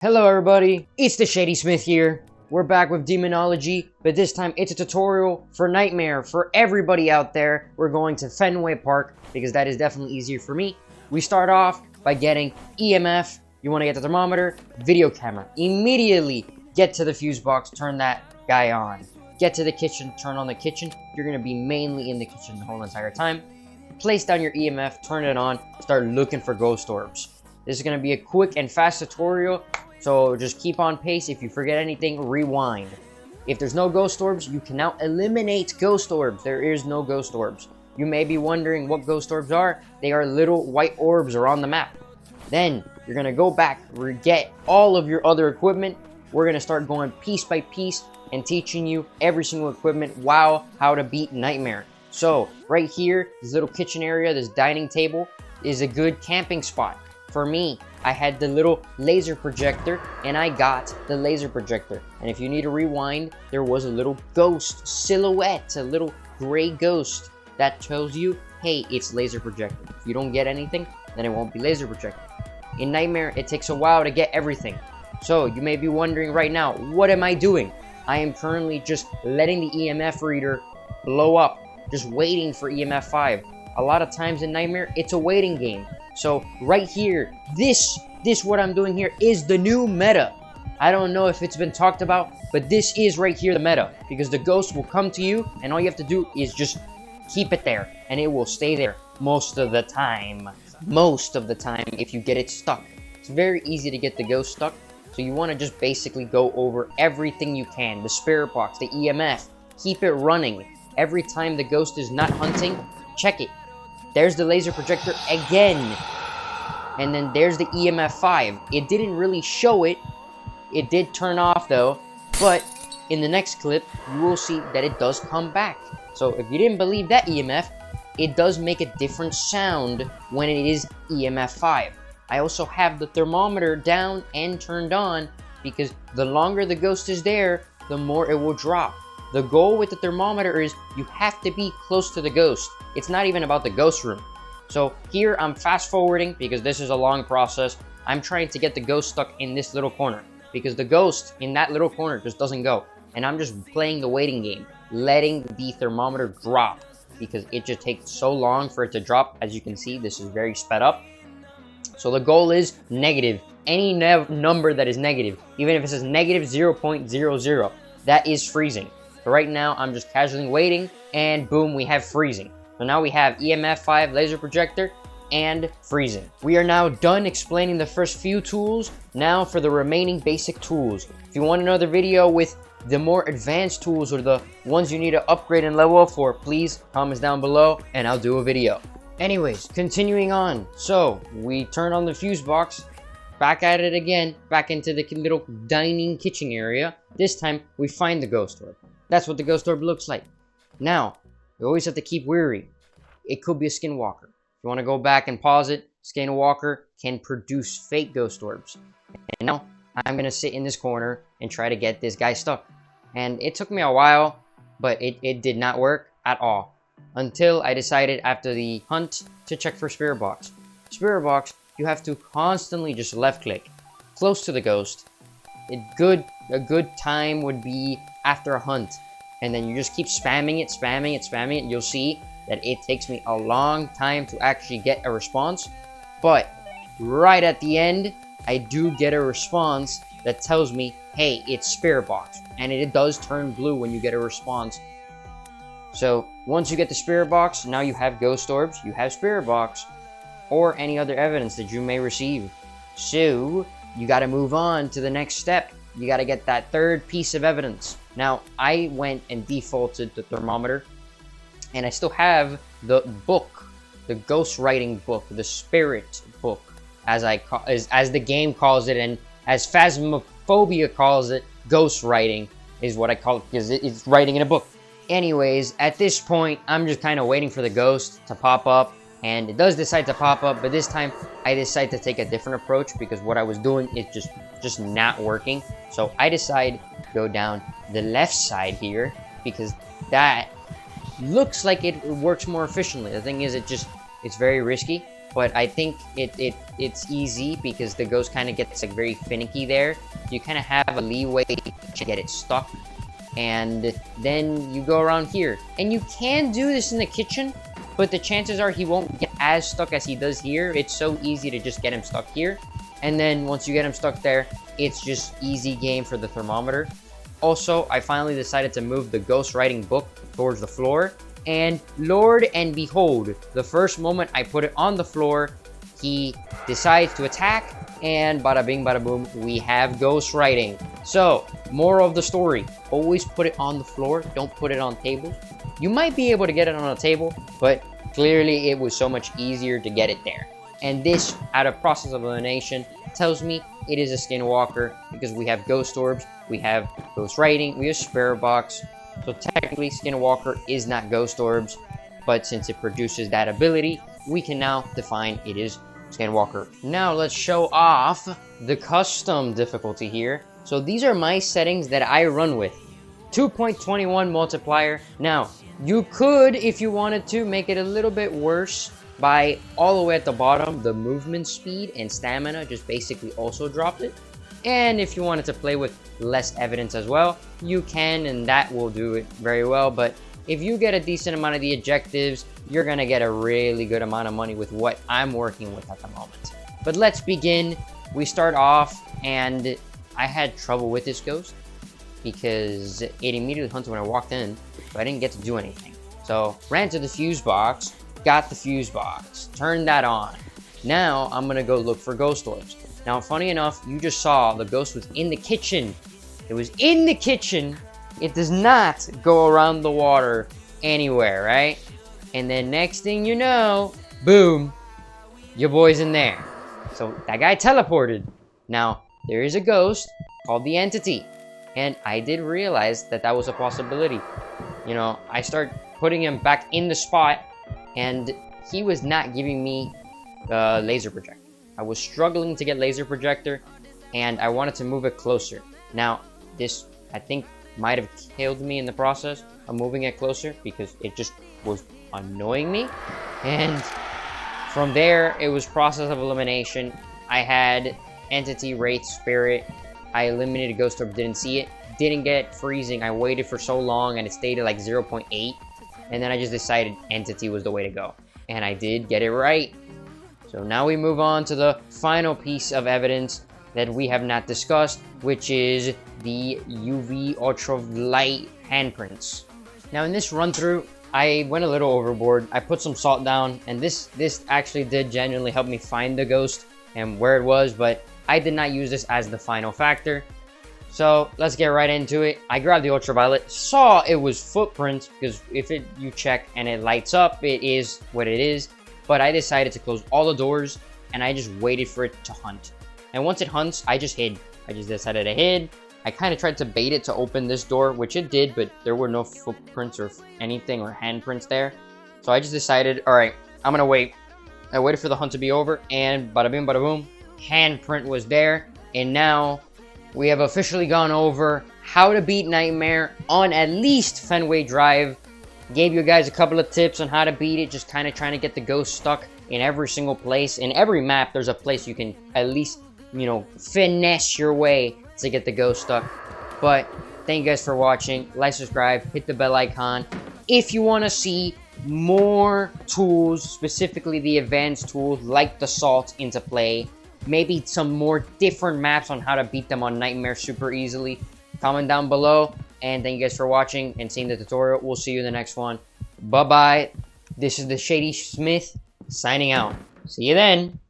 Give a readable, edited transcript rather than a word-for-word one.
Hello everybody, it's the Shady Smith here. We're back with Demonology, but this time it's a tutorial for Nightmare. For everybody out there, we're going to Fenway Park, because that is definitely easier for me. We start off by getting EMF. You want to get the thermometer, video camera. Immediately get to the fuse box, turn that guy on. Get to the kitchen, turn on the kitchen. You're going to be mainly in the kitchen the whole entire time. Place down your EMF, turn it on, start looking for ghost orbs. This is going to be a quick and fast tutorial. So just keep on pace. If you forget anything, rewind. If there's no ghost orbs, you can now eliminate ghost orbs. There is no ghost orbs. You may be wondering what ghost orbs are. They are little white orbs around the map. Then you're going to go back, get all of your other equipment. We're going to start going piece by piece and teaching you every single equipment how to beat Nightmare. So right here, this little kitchen area, this dining table is a good camping spot. For me, I had the little laser projector, and I got the laser projector. And if you need to rewind, there was a little ghost silhouette, a little gray ghost that tells you, hey, it's laser projector. If you don't get anything, then it won't be laser projector. In Nightmare, it takes a while to get everything. So you may be wondering right now, what am I doing? I am currently just letting the EMF reader blow up, just waiting for EMF 5. A lot of times in Nightmare, it's a waiting game. So right here, this what I'm doing here is the new meta. I don't know if it's been talked about, but this is right here the meta, because the ghost will come to you and all you have to do is just keep it there and it will stay there most of the time. Most of the time if you get it stuck. It's very easy to get the ghost stuck, so you want to just basically go over everything you can. The spirit box, the EMF, keep it running. Every time the ghost is not hunting, check it. There's the laser projector again. And then there's the EMF 5. It didn't really show it. It did turn off though. But in the next clip, you will see that it does come back. So if you didn't believe that EMF, it does make a different sound when it is EMF 5. I also have the thermometer down and turned on, because the longer the ghost is there, the more it will drop. The goal with the thermometer is you have to be close to the ghost. It's not even about the ghost room. So here I'm fast forwarding because this is a long process. I'm trying to get the ghost stuck in this little corner, because the ghost in that little corner just doesn't go. And I'm just playing the waiting game, letting the thermometer drop, because it just takes so long for it to drop. As you can see, this is very sped up. So the goal is negative. Any number that is negative, even if it says negative 0.00, that is freezing. So right now, I'm just casually waiting, and boom, we have freezing. So now we have EMF 5, laser projector, and freezing. We are now done explaining the first few tools. Now for the remaining basic tools. If you want another video with the more advanced tools or the ones you need to upgrade and level up for, please comment down below, and I'll do a video. Anyways, continuing on. So we turn on the fuse box, back at it again, back into the little dining kitchen area. This time, we find the ghost orb. That's what the ghost orb looks like. Now, you always have to keep wary. It could be a skinwalker. If you want to go back and pause it, skinwalker can produce fake ghost orbs. And now, I'm going to sit in this corner and try to get this guy stuck. And it took me a while, but it did not work at all. Until I decided after the hunt to check for spirit box. Spirit box, you have to constantly just left click close to the ghost. A good time would be after a hunt, and then you just keep spamming it. You'll see that it takes me a long time to actually get a response, but right at the end I do get a response that tells me, hey, it's spirit box, and it does turn blue when you get a response. So once you get the spirit box, now you have ghost orbs, you have spirit box, or any other evidence that you may receive. So you got to move on to the next step. You got to get that third piece of evidence. Now, I went and defaulted the thermometer, and I still have the book, the ghost writing book, the spirit book, as the game calls it, and as Phasmophobia calls it, ghost writing is what I call it, because it's writing in a book. Anyways, at this point, I'm just kind of waiting for the ghost to pop up. And it does decide to pop up, but this time I decide to take a different approach, because what I was doing is just not working. So I decide to go down the left side here, because that looks like it works more efficiently. The thing is, it's very risky. but I think it's easy because the ghost kind of gets like very finicky there. You kind of have a leeway to get it stuck, and then you go around here. And you can do this in the kitchen, but the chances are he won't get as stuck as he does here. It's so easy to just get him stuck here. And then once you get him stuck there, it's just easy game for the thermometer. Also, I finally decided to move the ghost writing book towards the floor. And Lord and behold, the first moment I put it on the floor, he decides to attack. And bada bing, bada boom, we have ghost writing. So, moral of the story, always put it on the floor. Don't put it on tables. You might be able to get it on a table, but clearly it was so much easier to get it there. And this, out of process of elimination, tells me it is a skinwalker because we have ghost orbs, we have ghost writing, we have spirit box. So technically skinwalker is not ghost orbs, but since it produces that ability, we can now define it is skinwalker. Now let's show off the custom difficulty here. So these are my settings that I run with. 2.21 multiplier. Now, you could, if you wanted to, make it a little bit worse by all the way at the bottom, the movement speed and stamina just basically also dropped it. And if you wanted to play with less evidence as well, you can, and that will do it very well. But if you get a decent amount of the objectives, you're gonna get a really good amount of money with what I'm working with at the moment. But let's begin. We start off, and I had trouble with this ghost because it immediately hunted when I walked in, so I didn't get to do anything. So ran to the fuse box, got the fuse box, turned that on. Now I'm gonna go look for ghost orbs. Now, funny enough, you just saw the ghost was in the kitchen. It was in the kitchen. It does not go around the water anywhere, right? And then next thing you know, boom, your boy's in there. So that guy teleported. Now, there is a ghost called the Entity. And I did realize that that was a possibility. You know, I start putting him back in the spot, and he was not giving me laser projector. I was struggling to get laser projector, and I wanted to move it closer. Now, this, I think, might have killed me in the process of moving it closer because it just was annoying me. And from there, it was process of elimination. I had Entity, Wraith, Spirit. I eliminated Ghost Orb, didn't see it. Didn't get freezing. I waited for so long, and it stayed at like 0.8. And then I just decided Entity was the way to go. And I did get it right. So now we move on to the final piece of evidence that we have not discussed, which is the UV ultraviolet handprints. Now in this run through, I went a little overboard. I put some salt down, and this actually did genuinely help me find the ghost and where it was, but I did not use this as the final factor. So let's get right into it. I grabbed the ultraviolet, saw it was footprints, because if you check and it lights up, it is what it is. But I decided to close all the doors, and I just waited for it to hunt. And once it hunts, I just hid. I just decided to hid. I kind of tried to bait it to open this door, which it did, but there were no footprints or anything or handprints there. So I just decided, all right, I'm gonna wait. I waited for the hunt to be over, and bada bing, bada boom, handprint was there. And now we have officially gone over how to beat Nightmare on at least Fenway Drive. Gave you guys a couple of tips on how to beat it, just kind of trying to get the ghost stuck in every single place. In every map, there's a place you can at least, you know, finesse your way to get the ghost stuck. But thank you guys for watching. Like, subscribe, hit the bell icon. If you want to see more tools, specifically the advanced tools like the salt into play, maybe some more different maps on how to beat them on Nightmare super easily, comment down below. And thank you guys for watching and seeing the tutorial. We'll see you in the next one. Bye-bye. This is the Shady Smith signing out. See you then.